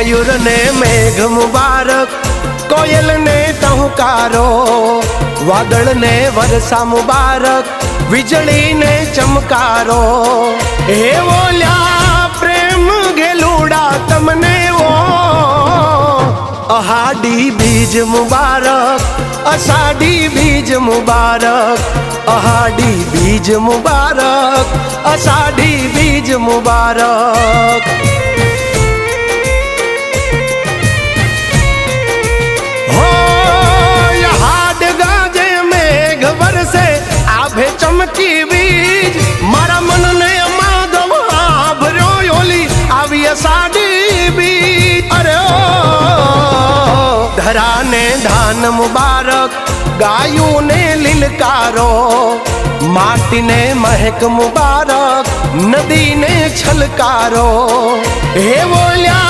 मयूर ने मेघ मुबारक, कोयल ने टहुकारो, वादळ ने वरसा मुबारक, વીજળી ને ચમકારો। હે બોલ્યા પ્રેમ ઘેલુડા તમને ઓ, અહાડી બીજ મુબારક, અષાઢી બીજ મુબારક, અહાડી બીજ મુબારક, અષાઢી બીજ મુબારક। चमकी बीज मारा मन ने माधव भरो योली आवी अषाढ़ी बीज। अरे ओ धरा ने धान मुबारक, गायों ने लिलकारो, माटी ने महक मुबारक, नदी ने छलकारो। हे बोल्या